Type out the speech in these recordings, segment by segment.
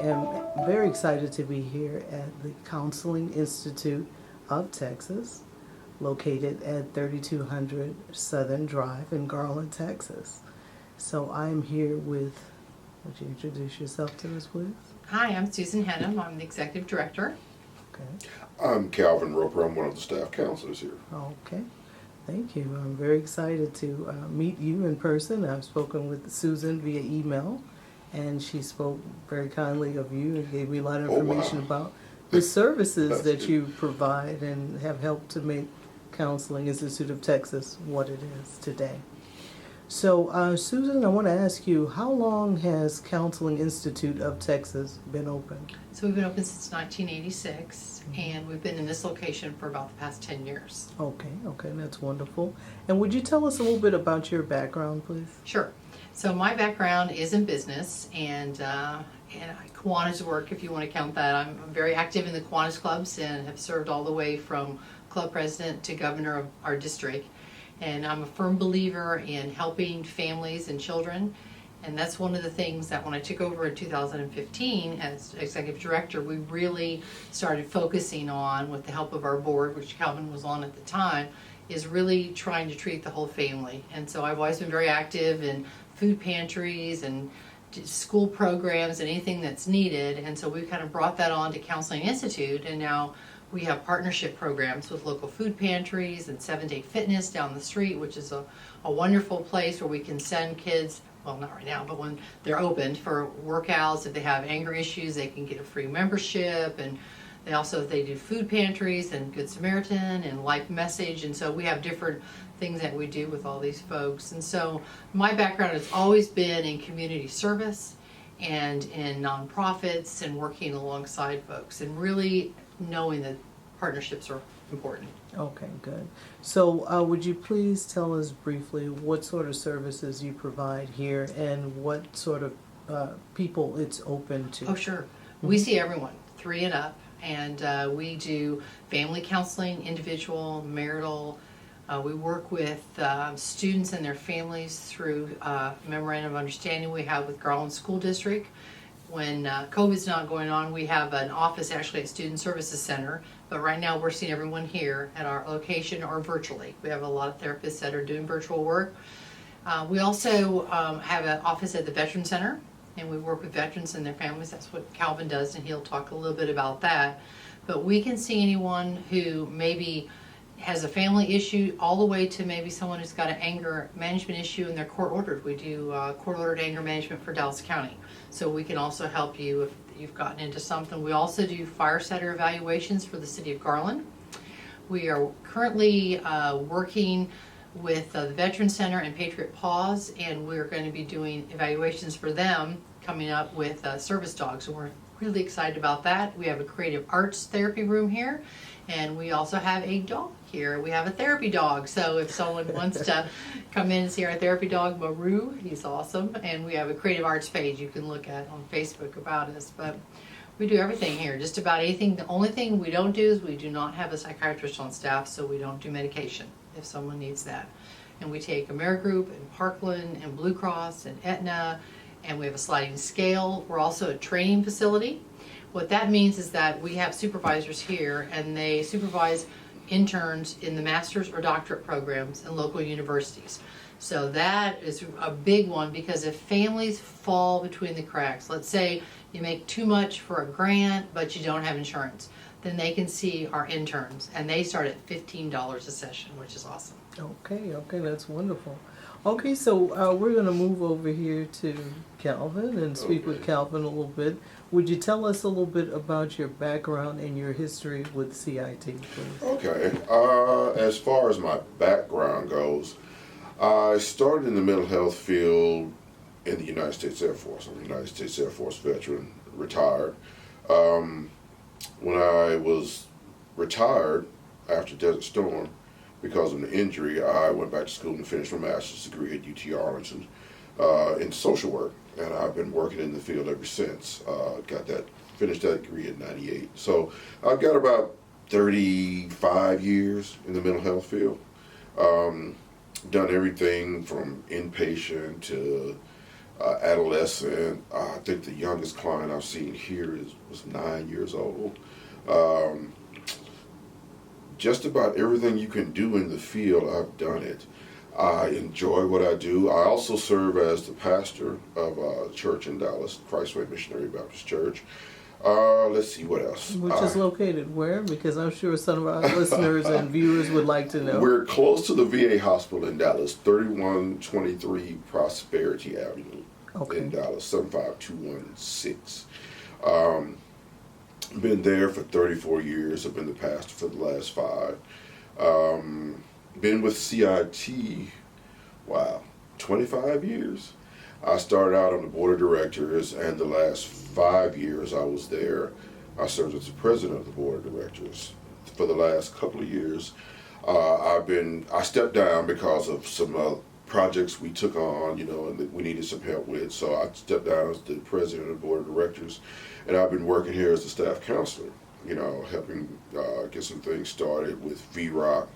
am very excited to be here at the Counseling Institute of Texas, located at 3200 Southern Drive in Garland, Texas. So I'm here with, would you introduce yourself to us, please? Hi, I'm Susan Henham. I'm the Executive Director. Okay. I'm Calvin Roper. I'm one of the staff counselors here. Okay. Thank you. I'm very excited to meet you in person. I've spoken with Susan via email, and she spoke very kindly of you and gave me a lot of information about the services that you provide and have helped to make Counseling Institute of Texas what it is today. So, Susan, I want to ask you, how long has Counseling Institute of Texas been open? So we've been open since 1986, and we've been in this location for about the past 10 years. Okay, that's wonderful. And would you tell us a little bit about your background, please? Sure. So my background is in business and Kiwanis work, if you want to count that. I'm very active in the Kiwanis clubs and have served all the way from club president to governor of our district. And I'm a firm believer in helping families and children. And that's one of the things that when I took over in 2015 as executive director, we really started focusing on, with the help of our board, which Calvin was on at the time, is really trying to treat the whole family. And so I've always been very active in food pantries and school programs and anything that's needed. And so we've kind of brought that on to Counseling Institute, and now we have partnership programs with local food pantries and 7-Day Fitness down the street, which is a wonderful place where we can send kids, well, not right now, but when they're opened for workouts. If they have anger issues, they can get a free membership. And they do food pantries and Good Samaritan and Life Message. And so we have different things that we do with all these folks. And so my background has always been in community service and in nonprofits and working alongside folks and really knowing that partnerships are important. Okay, good. So would you please tell us briefly what sort of services you provide here and what sort of people it's open to? Oh, sure. We see everyone, 3 and up, and we do family counseling, individual, marital. We work with students and their families through memorandum of understanding we have with Garland School District. When COVID's not going on, we have an office actually at Student Services Center, but right now we're seeing everyone here at our location or virtually. We have a lot of therapists that are doing virtual work. We also have an office at the Veteran Center, and we work with veterans and their families. That's what Calvin does, and he'll talk a little bit about that. But we can see anyone who maybe has a family issue all the way to maybe someone who's got an anger management issue and they're court ordered. We do court ordered anger management for Dallas County. So we can also help you if you've gotten into something. We also do fire setter evaluations for the city of Garland. We are currently working with the Veteran Center and Patriot Paws, and we're going to be doing evaluations for them coming up with service dogs. So we're really excited about that. We have a creative arts therapy room here, and we also have a dog here. We have a therapy dog, so if someone wants to come in and see our therapy dog, Maru, he's awesome. And we have a creative arts page you can look at on Facebook about us. But we do everything here, just about anything. The only thing we don't do is we do not have a psychiatrist on staff, so we don't do medication if someone needs that. And we take Amerigroup and Parkland and Blue Cross and Aetna, and we have a sliding scale. We're also a training facility. What that means is that we have supervisors here, and they supervise interns in the master's or doctorate programs in local universities. So that is a big one, because if families fall between the cracks, let's say you make too much for a grant but you don't have insurance, then they can see our interns, and they start at $15 a session, which is awesome. Okay, that's wonderful. Okay, so we're going to move over here to Calvin and speak with Calvin a little bit. Would you tell us a little bit about your background and your history with CIT, please? Okay. As far as my background goes, I started in the mental health field in the United States Air Force. I'm a United States Air Force veteran, retired. When I was retired after Desert Storm, because of an injury, I went back to school and finished my master's degree at UT Arlington in social work, and I've been working in the field ever since. Finished that degree in '98. So I've got about 35 years in the mental health field. Done everything from inpatient to adolescent. I think the youngest client I've seen here was 9 years old. Um, just about everything you can do in the field, I've done it. I enjoy what I do. I also serve as the pastor of a church in Dallas, Christway Missionary Baptist Church. Let's see what else. Which is located where? Because I'm sure some of our listeners and viewers would like to know. We're close to the VA hospital in Dallas, 3123 Prosperity Avenue in Dallas, 75216. Been there for 34 years. I've been the pastor for the last 5. Been with CIT, 25 years. I started out on the board of directors, and the last 5 years I was there. I served as the president of the board of directors. For the last couple of years, I stepped down because of some projects we took on, and that we needed some help with. So I stepped down as the president of the board of directors, and I've been working here as a staff counselor, helping get some things started with VROC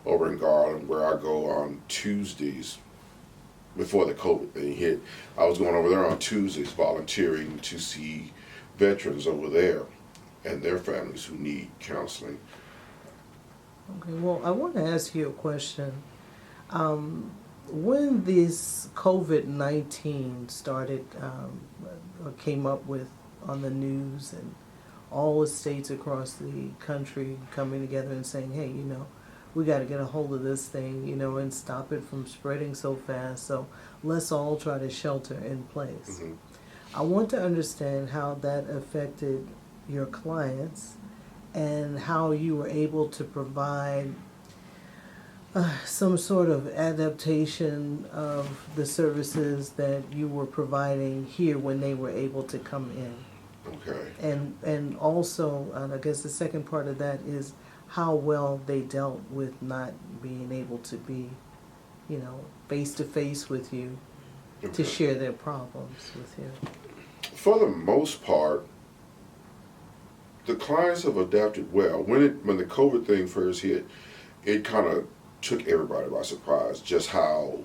over in Garland, where I go on Tuesdays. Before the COVID thing hit, I was going over there on Tuesdays volunteering to see veterans over there and their families who need counseling. Okay, well, I want to ask you a question. When this COVID-19 started, or came up with on the news, and all the states across the country coming together and saying, hey, we got to get a hold of this thing, and stop it from spreading so fast. So let's all try to shelter in place. Mm-hmm. I want to understand how that affected your clients and how you were able to provide some sort of adaptation of the services that you were providing here when they were able to come in. Okay. And also, I guess the second part of that is how well they dealt with not being able to be, face to face with you to share their problems with you. For the most part, the clients have adapted well. When the COVID thing first hit, it kind of took everybody by surprise, just how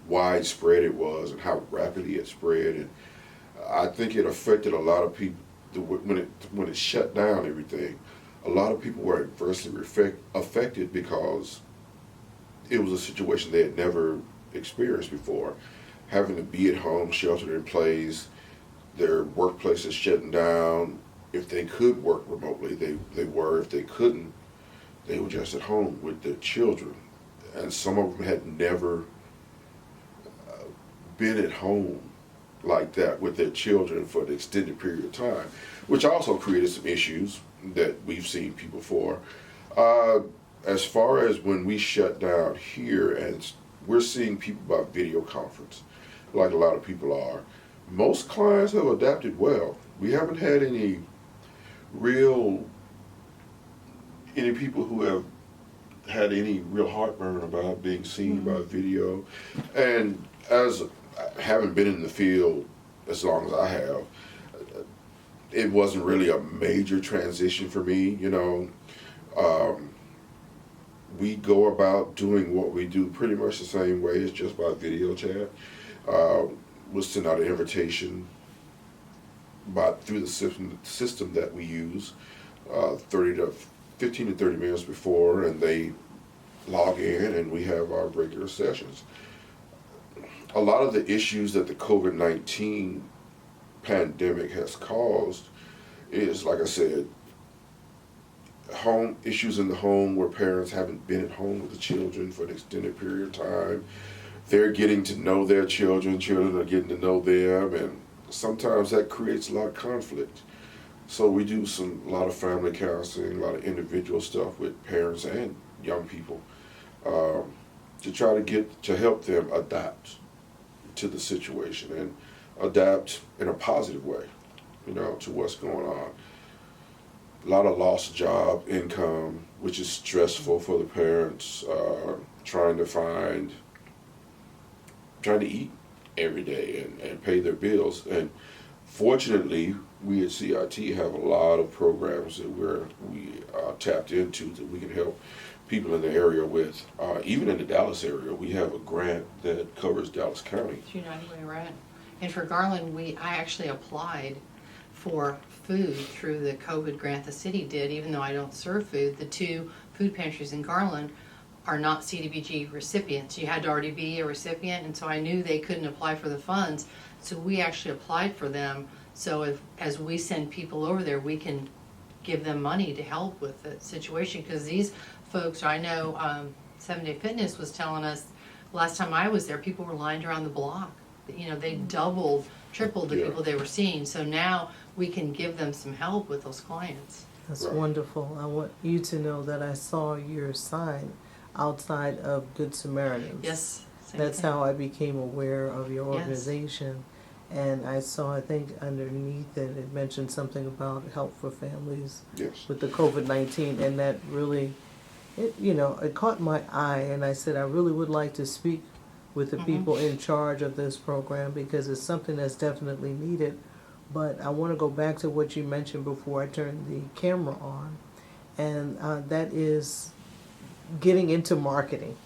widespread it was and how rapidly it spread. And I think it affected a lot of people when it shut down everything. A lot of people were adversely affected because it was a situation they had never experienced before. Having to be at home, sheltered in place, their workplaces shutting down. If they could work remotely, they were. If they couldn't, they were just at home with their children. And some of them had never been at home like that with their children for an extended period of time, which also created some issues that we've seen people for. As far as when we shut down here, and we're seeing people by video conference, like a lot of people are, most clients have adapted well. We haven't had any people who have had any real heartburn about being seen by video. And as having been in the field as long as I have, it wasn't really a major transition for me, we go about doing what we do pretty much the same way as just by video chat. We'll send out an invitation through the system that we use, 15 to 30 minutes before, and they log in and we have our regular sessions. A lot of the issues that the COVID-19 pandemic has caused is, like I said, home issues in the home where parents haven't been at home with the children for an extended period of time. They're getting to know their children are getting to know them, and sometimes that creates a lot of conflict. So we do a lot of family counseling, a lot of individual stuff with parents and young people to try to help them adapt to the situation and adapt in a positive way, to what's going on. A lot of lost job income, which is stressful for the parents, trying to eat every day and pay their bills. And fortunately, we at CIT have a lot of programs that we tapped into that we can help people in the area with. Even in the Dallas area, we have a grant that covers Dallas County. Do you know anybody right? And for Garland, I actually applied for food through the COVID grant the city did, even though I don't serve food. The 2 food pantries in Garland are not CDBG recipients. You had to already be a recipient, and so I knew they couldn't apply for the funds, so we actually applied for them. So as we send people over there, we can give them money to help with the situation, because these folks, I know 7 Day Fitness was telling us last time I was there, people were lined around the block. You know, they doubled, tripled the people they were seeing. So now we can give them some help with those clients. That's Right. wonderful. I want you to know that I saw your sign outside of Good Samaritans. Yes. same That's thing. how I became aware of your Yes. organization. And I saw, I think underneath it, it mentioned something about help for families Yes. with the COVID-19, and that really, it caught my eye, and I said, I really would like to speak with the people in charge of this program, because it's something that's definitely needed. But I want to go back to what you mentioned before I turned the camera on, and that is getting into marketing.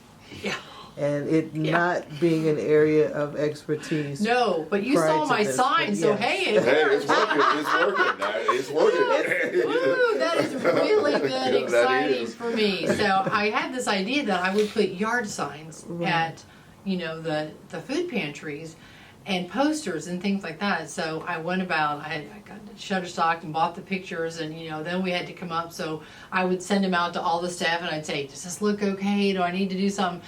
Yeah. And it not being an area of expertise. No, but you prior saw to my this, sign, but so yes. hey, it Hey, worked. it's working. It's working. Now, it's working. Woo, that is really good, That exciting is. for me. So I had this idea that I would put yard signs Right. at, the food pantries and posters and things like that. So I went about, I got Shutterstock and bought the pictures, and then we had to come up. So I would send them out to all the staff, and I'd say, does this look okay? Do I need to do something?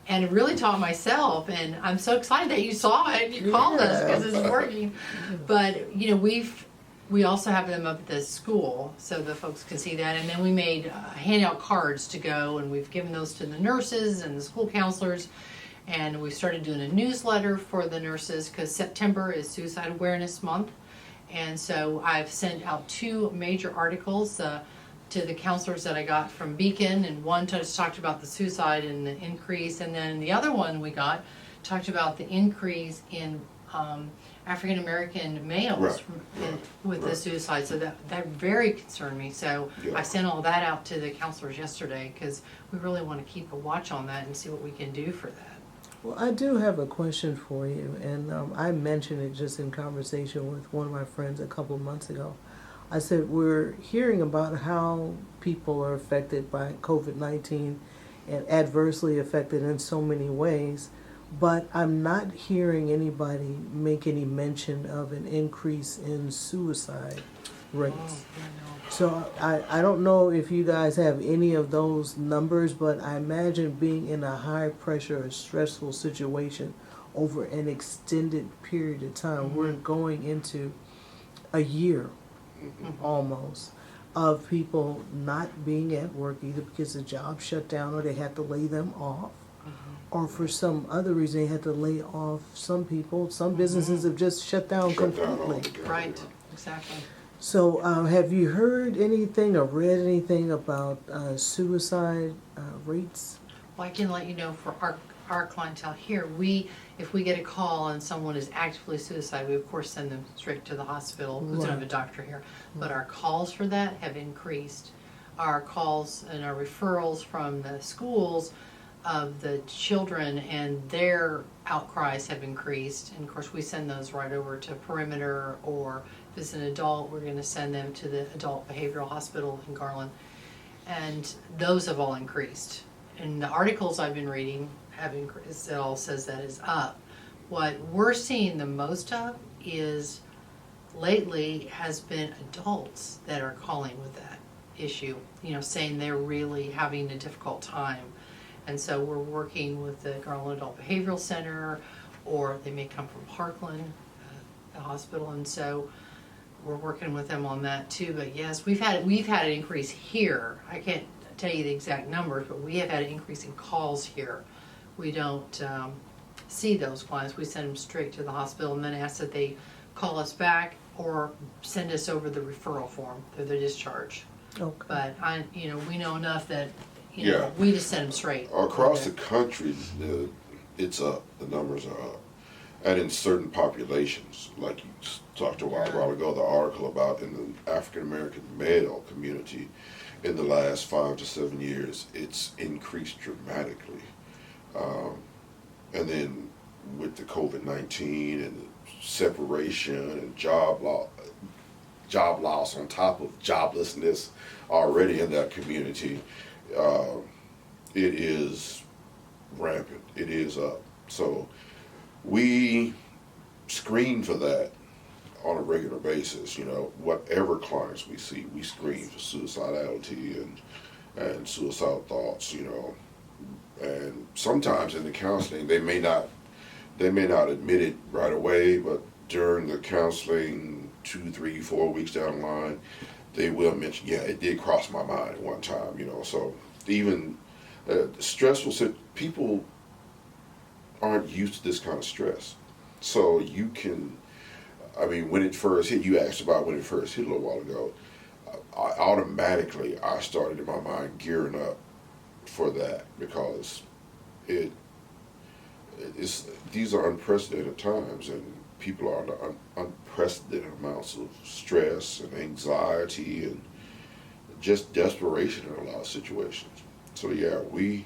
And it really taught myself, and I'm so excited that you saw it. You called us because it's working. But we also have them up at the school so the folks can see that. And then we made handout cards to go, and we've given those to the nurses and the school counselors. And we started doing a newsletter for the nurses, because September is Suicide Awareness Month. And so I've sent out 2 major articles to the counselors that I got from Beacon, and one just talked about the suicide and the increase, and then the other one we got talked about the increase in African American males Right. with the suicide. So that very concerned me. So Yeah. I sent all that out to the counselors yesterday, because we really want to keep a watch on that and see what we can do for that. Well, I do have a question for you, and I mentioned it just in conversation with one of my friends a couple of months ago. I said, we're hearing about how people are affected by COVID-19 and adversely affected in so many ways, but I'm not hearing anybody make any mention of an increase in suicide rates. Oh, I So I don't know if you guys have any of those numbers, but I imagine being in a high pressure or stressful situation over an extended period of time. We're going into a year almost of people not being at work, either because the job shut down or they had to lay them off, or for some other reason they had to lay off some people. Some businesses have just shut down Shut down completely. altogether. Right, exactly. So, have you heard anything or read anything about suicide rates? Well, I can let you know for our clientele here, if we get a call and someone is actively suicide, we of course send them straight to the hospital, because we don't have a doctor here. But our calls for that have increased. Our calls and our referrals from the schools of the children and their outcries have increased. And of course, we send those right over to Perimeter, or if it's an adult, we're going to send them to the Adult Behavioral Hospital in Garland. And those have all increased. And the articles I've been reading have increased. It all says that is up. What we're seeing the most of is lately has been adults that are calling with that issue, saying they're really having a difficult time. And so we're working with the Garland Adult Behavioral Center, or they may come from Parkland, the hospital, and so we're working with them on that too. But yes, we've had an increase here. I can't tell you the exact numbers, but we have had an increase in calls here. We don't see those clients. We send them straight to the hospital and then ask that they call us back or send us over the referral form through the discharge. Okay. But we know enough that Yeah. we just send them straight. Across the country, it's up. The numbers are up. and in certain populations, like you talked a while ago, the article about in the African American male community, in the last 5 to 7 years, it's increased dramatically. And then with the COVID-19 and the separation and job loss on top of joblessness already in that community, it is rampant. It is up. So we screen for that on a regular basis. You know, whatever clients we see, we screen for suicidality and suicidal thoughts. You know, and sometimes in the counseling they may not admit it right away, but during the counseling 2, 3, 4 weeks down the line, they will mention, yeah, it did cross my mind at one time. You know, so even stressful people aren't used to this kind of stress. So you can, I mean, when it first hit, you asked about when it first hit a little while ago, I started in my mind gearing up for that, because these are unprecedented times, and people are under unprecedented amounts of stress and anxiety and just desperation in a lot of situations. So yeah, we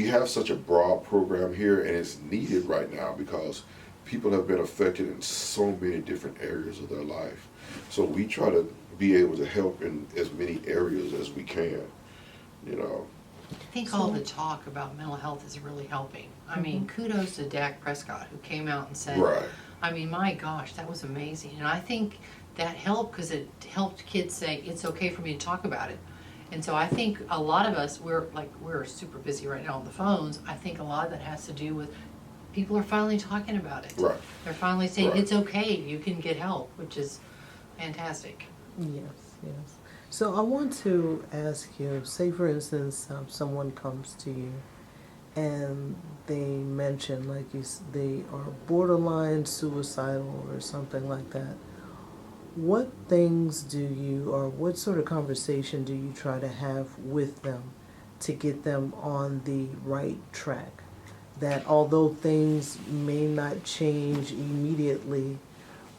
have such a broad program here, and it's needed right now because people have been affected in so many different areas of their life. So we try to be able to help in as many areas as we can, you know. I think all the talk about mental health is really helping. I mean, kudos to Dak Prescott, who came out and said, Right. I mean, my gosh, that was amazing. And I think that helped because it helped kids say, it's okay for me to talk about it. And so I think a lot of us, we're super busy right now on the phones. I think a lot of that has to do with people are finally talking about it. Right. They're finally saying, Right. it's okay, you can get help, which is fantastic. Yes, yes. So I want to ask you, say for instance, someone comes to you and they mention, like they are borderline suicidal or something like that. What things do you, or what sort of conversation do you try to have with them to get them on the right track? That although things may not change immediately,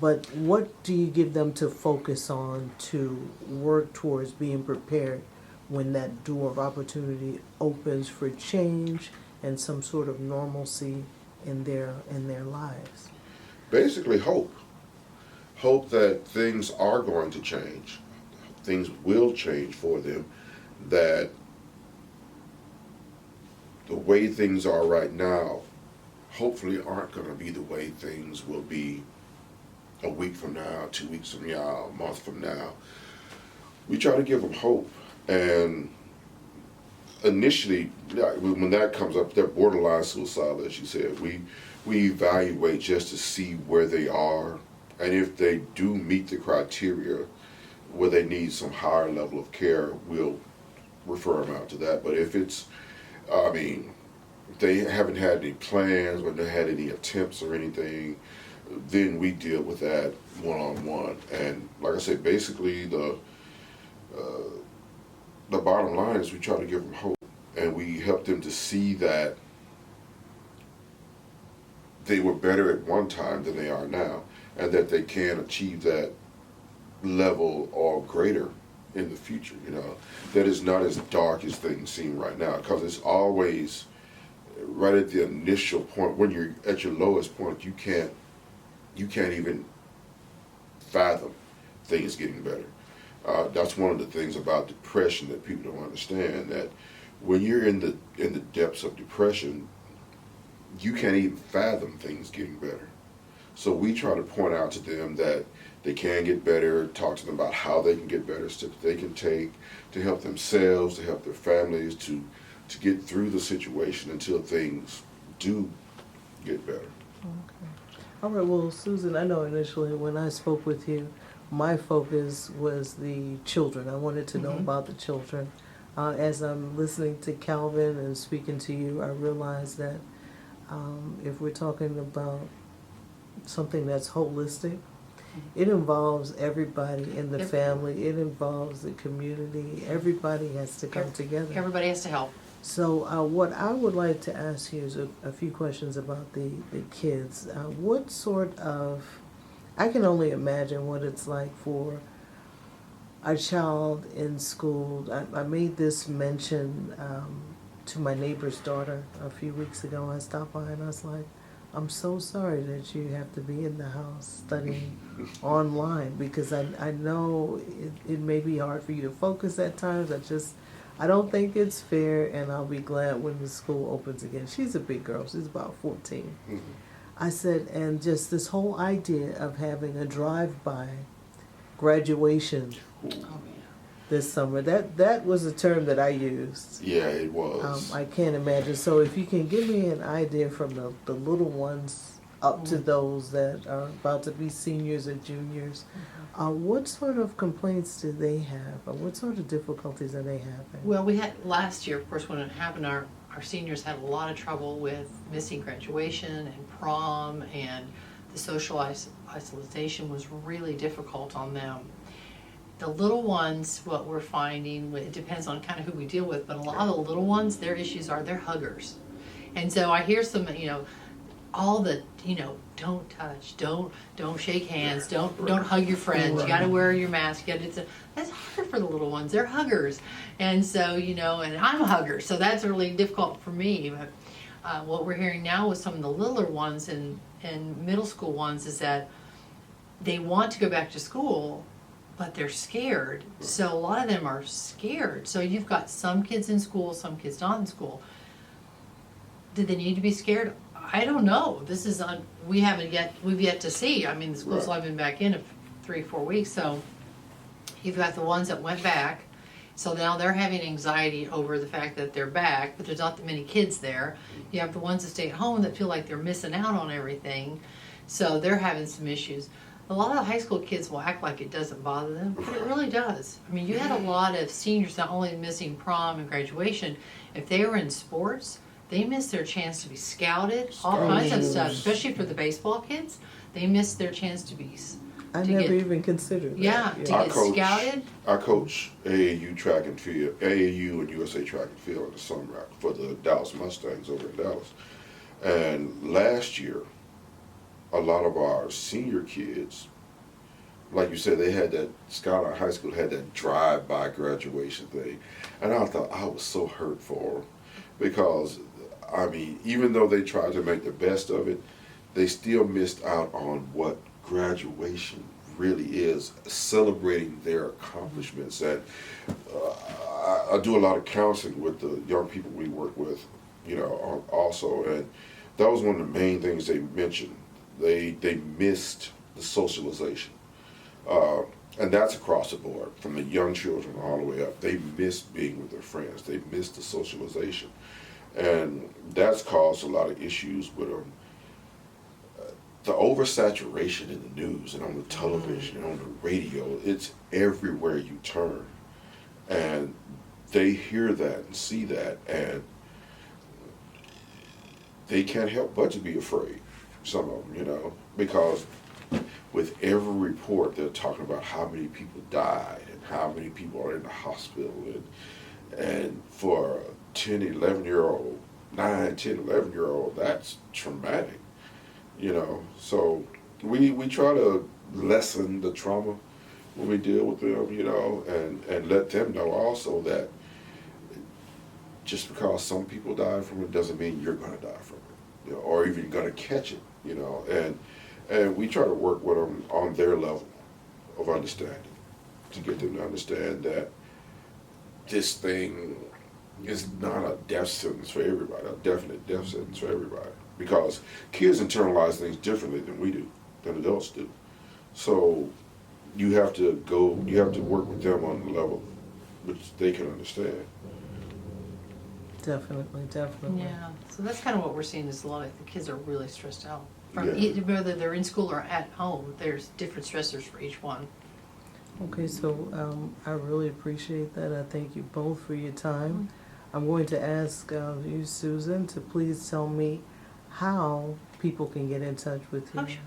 but what do you give them to focus on to work towards being prepared when that door of opportunity opens for change and some sort of normalcy in their lives? Basically hope that things are going to change, things will change for them, that the way things are right now hopefully aren't going to be the way things will be a week from now, 2 weeks from now, a month from now. We try to give them hope. And initially, when that comes up, they're borderline suicidal, as you said. We evaluate just to see where they are, and if they do meet the criteria where they need some higher level of care, we'll refer them out to that. But if it's, I mean, they haven't had any plans or they had any attempts or anything, then we deal with that one-on-one. And like I said, basically the bottom line is we try to give them hope, and we help them to see that they were better at one time than they are now, and that they can achieve that level or greater in the future. You know, that is not as dark as things seem right now, because it's always right at the initial point when you're at your lowest point. You can't even fathom things getting better. That's one of the things about depression that people don't understand, that when you're in the depths of depression, you can't even fathom things getting better. So we try to point out to them that they can get better, talk to them about how they can get better, steps they can take to help themselves, to help their families, to get through the situation until things do get better. Okay. All right, well, Susan, I know initially when I spoke with you, my focus was the children. I wanted to know about the children. As I'm listening to Calvin and speaking to you, I realized that if we're talking about something that's holistic, it involves everybody in the family. It involves the community. Everybody has to come together. Everybody has to help. So what I would like to ask you is a few questions about the kids. What sort of, I can only imagine what it's like for a child in school. I made this mention to my neighbor's daughter a few weeks ago. I stopped by and I was like, I'm so sorry that you have to be in the house studying online, because I know it may be hard for you to focus at times. I don't think it's fair, and I'll be glad when the school opens again. She's a big girl. She's about 14. Mhm. I said, and just this whole idea of having a drive-by graduation Oh, yeah. this summer, that was a term that I used. Yeah, it was. I can't imagine. So if you can give me an idea from the little ones up to those that are about to be seniors or juniors, what sort of complaints do they have? Or what sort of difficulties are they having? Well, we had last year, of course, when it happened, our seniors had a lot of trouble with missing graduation and prom, and the social isolation was really difficult on them. The little ones, what we're finding, it depends on kind of who we deal with, but a lot of the little ones, their issues are they're huggers. And so I hear some, all the, don't touch, don't shake hands, don't hug your friends, you gotta wear your mask, that's hard for the little ones, they're huggers. And so, and I'm a hugger, so that's really difficult for me. But what we're hearing now with some of the littler ones and middle school ones is that they want to go back to school, but they're scared. So a lot of them are scared. So you've got some kids in school, some kids not in school. Do they need to be scared? I don't know. This is we've yet to see. I mean, the school's only been back in 3-4 weeks, so you've got the ones that went back. So now they're having anxiety over the fact that they're back, but there's not that many kids there. You have the ones that stay at home that feel like they're missing out on everything. So they're having some issues. A lot of high school kids will act like it doesn't bother them, but it really does. I mean, you had a lot of seniors not only missing prom and graduation, if they were in sports, they missed their chance to be scouted, all kinds of stuff, especially for the baseball kids. They missed their chance to be I never even considered that. Yeah, to get scouted. I coach AAU track and field, AAU and USA track and field in the summer for the Dallas Mustangs over in Dallas. And last year, a lot of our senior kids, like you said, they had that, Skyline High School had that drive-by graduation thing. And I thought I was so hurt for them because, I mean, even though they tried to make the best of it, they still missed out on what graduation really is, celebrating their accomplishments. And I do a lot of counseling with the young people we work with, also, and that was one of the main things they mentioned. They missed the socialization. And that's across the board, from the young children all the way up. They missed being with their friends. They missed the socialization. And that's caused a lot of issues with them. The oversaturation in the news and on the television and on the radio, it's everywhere you turn. And they hear that and see that, and they can't help but to be afraid, some of them, because with every report they're talking about how many people died and how many people are in the hospital, and for a 10, 11-year-old, 9, 10, 11-year-old, that's traumatic, so we try to lessen the trauma when we deal with them, and let them know also that just because some people die from it doesn't mean you're going to die from it, or even going to catch it, and we try to work with them on their level of understanding to get them to understand that this thing is not a death sentence for everybody, a definite death sentence for everybody, because kids internalize things differently than we do, than adults do. So you have to work with them on the level which they can understand. Definitely. Yeah, so that's kind of what we're seeing is a lot of the kids are really stressed out. Yeah. Whether they're in school or at home, there's different stressors for each one. Okay, so I really appreciate that. I thank you both for your time. I'm going to ask you, Susan, to please tell me how people can get in touch with you. Oh, sure.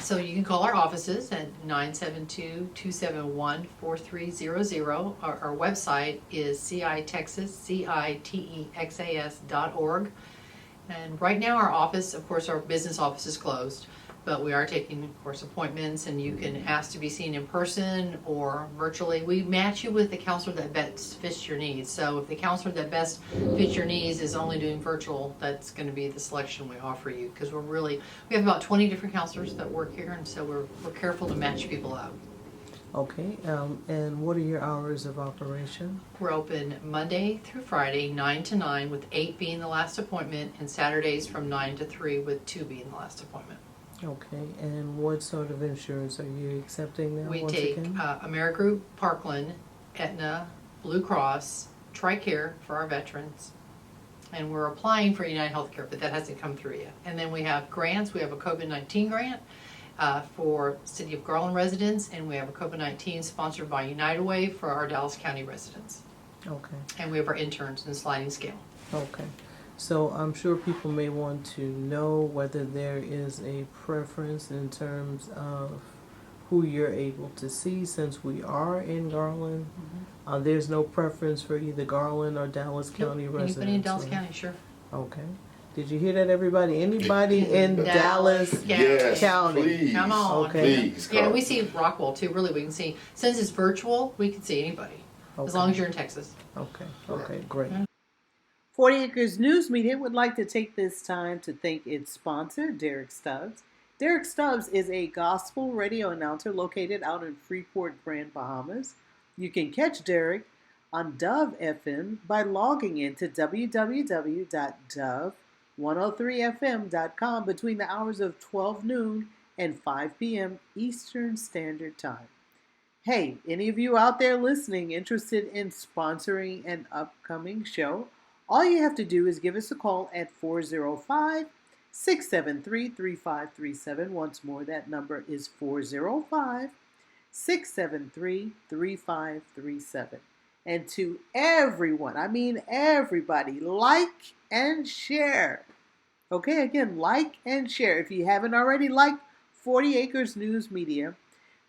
So you can call our offices at 972-271-4300. Our website is citexas.org. And right now our office, of course, our business office is closed, but we are taking, of course, appointments, and you can ask to be seen in person or virtually. We match you with the counselor that best fits your needs. So if the counselor that best fits your needs is only doing virtual, that's going to be the selection we offer you, because we have about 20 different counselors that work here, and so we're careful to match people up. Okay, and what are your hours of operation? We're open Monday through Friday, 9 to 9, with 8 being the last appointment, and Saturdays from 9 to 3, with 2 being the last appointment. Okay, and what sort of insurance are you accepting now? We once take again? AmeriGroup, Parkland, Aetna, Blue Cross, TRICARE for our veterans, and we're applying for United Healthcare, but that hasn't come through yet. And then we have grants. We have a COVID-19 grant for City of Garland residents, and we have a COVID-19 sponsored by United Way for our Dallas County residents. Okay. And we have our interns in sliding scale. Okay. So I'm sure people may want to know whether there is a preference in terms of who you're able to see, since we are in Garland. There's no preference for either Garland or Dallas County residents. Anybody in Dallas right? County, sure. Okay. Did you hear that, everybody? Anybody in Dallas Yes, County? please. Come on. Okay. Please. Yeah, come. we see Rockwell too. Really, we can see. Since it's virtual, we can see anybody, as long as you're in Texas. Okay. Okay. Great. 40 Acres News Media would like to take this time to thank its sponsor, Derek Stubbs. Derek Stubbs is a gospel radio announcer located out in Freeport, Grand Bahamas. You can catch Derek on Dove FM by logging into www.dove103fm.com between the hours of 12 noon and 5 p.m. Eastern Standard Time. Hey, any of you out there listening interested in sponsoring an upcoming show? All you have to do is give us a call at 405-673-3537. Once more, that number is 405-673-3537. And to everyone, I mean everybody, like and share. Okay, again, like and share. If you haven't already liked 40 Acres News Media,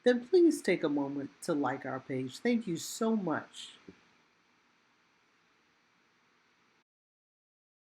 then please take a moment to like our page. Thank you so much.